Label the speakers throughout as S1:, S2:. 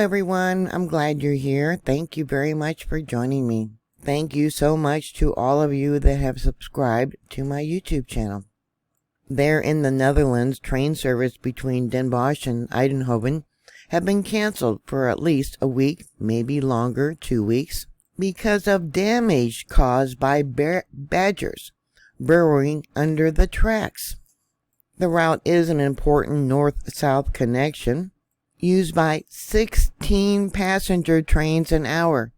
S1: everyone. I'm glad you're here. Thank you very much for joining me. Thank you so much to all of you that have subscribed to my YouTube channel. There in the Netherlands, train service between Den Bosch and Eindhoven have been canceled for at least a week, maybe longer, 2 weeks, because of damage caused by badgers burrowing under the tracks. The route is an important north-south connection used by 16 passenger trains an hour,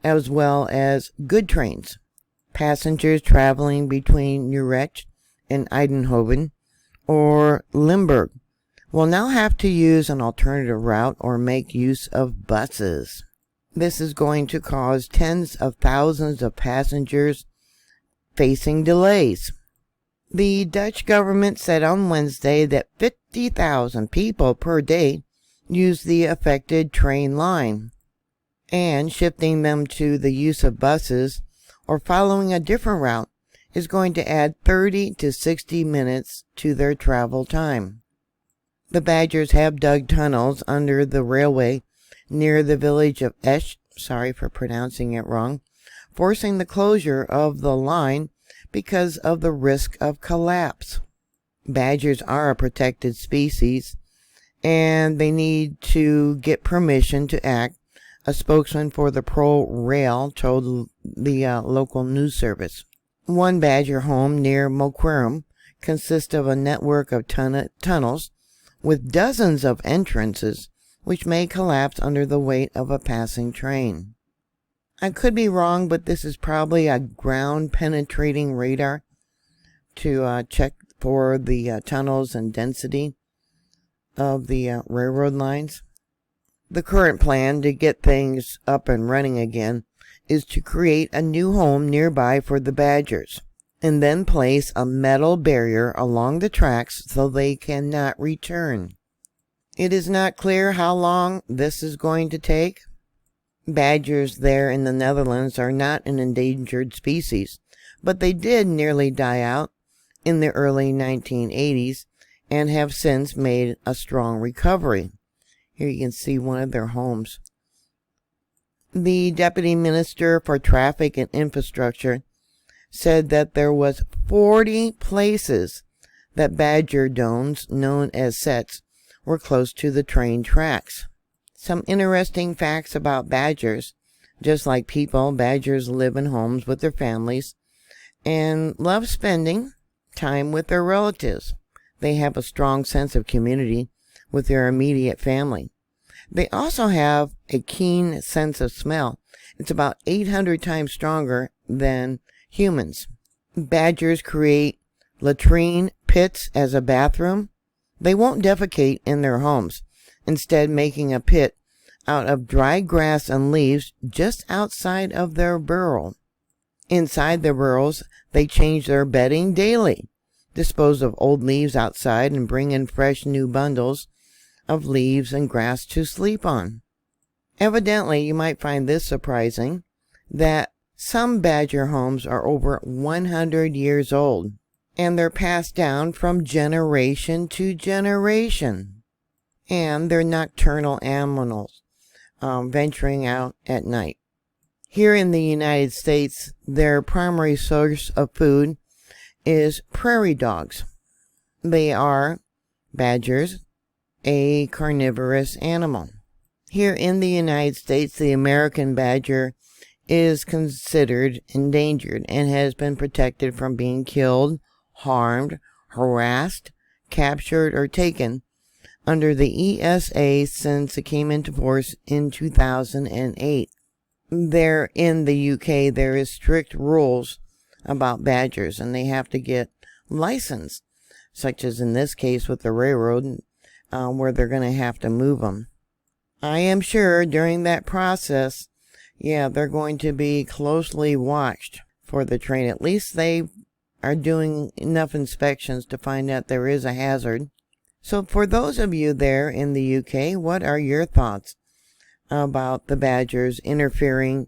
S1: as well as good trains. Passengers traveling between Utrecht and Eindhoven or Limburg will now have to use an alternative route or make use of buses. This is going to cause tens of thousands of passengers facing delays. The Dutch government said on Wednesday that 50,000 people per day use the affected train line, and shifting them to the use of buses or following a different route is going to add 30 to 60 minutes to their travel time. The badgers have dug tunnels under the railway near the village of Esch, sorry for pronouncing it wrong, forcing the closure of the line because of the risk of collapse. Badgers are a protected species, and they need to get permission to act, a spokesman for the Pro-Rail told the local news service. One badger home near Moquerum consists of a network of tunnels with dozens of entrances, which may collapse under the weight of a passing train. I could be wrong, but this is probably a ground-penetrating radar to check for the tunnels and density of the railroad lines. The current plan to get things up and running again is to create a new home nearby for the badgers, and then place a metal barrier along the tracks so they cannot return. It is not clear how long this is going to take. Badgers there in the Netherlands are not an endangered species, but they did nearly die out in the early 1980s and have since made a strong recovery. Here you can see one of their homes. The Deputy Minister for Traffic and Infrastructure said that there was 40 places that badger domes, known as sets, were close to the train tracks. Some interesting facts about badgers. Just like people, badgers live in homes with their families and love spending time with their relatives. They have a strong sense of community with their immediate family. They also have a keen sense of smell. It's about 800 times stronger than humans. Badgers create latrine pits as a bathroom. They won't defecate in their homes, instead making a pit out of dry grass and leaves just outside of their burrow. Inside the burrows, they change their bedding daily, dispose of old leaves outside, and bring in fresh new bundles of leaves and grass to sleep on. Evidently, you might find this surprising, that some badger homes are over 100 years old, and they're passed down from generation to generation. And they're nocturnal animals, venturing out at night. Here in the United States, their primary source of food is prairie dogs. They are badgers, a carnivorous animal. Here in the United States, the American badger is considered endangered and has been protected from being killed, harmed, harassed, captured, or taken under the ESA since it came into force in 2008. There in the UK, there is strict rules about badgers, and they have to get licensed, such as in this case with the railroad, where they're going to have to move them. I am sure during that process, they're going to be closely watched for the train. At least they are doing enough inspections to find out there is a hazard. So for those of you there in the UK, what are your thoughts about the badgers interfering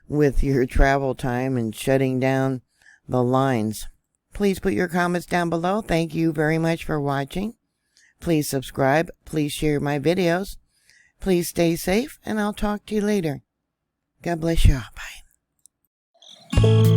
S1: with your travel time and shutting down the lines? Please put your comments down below. Thank you very much for watching. Please subscribe. Please share my videos. Please stay safe, and I'll talk to you later. God bless y'all. Bye.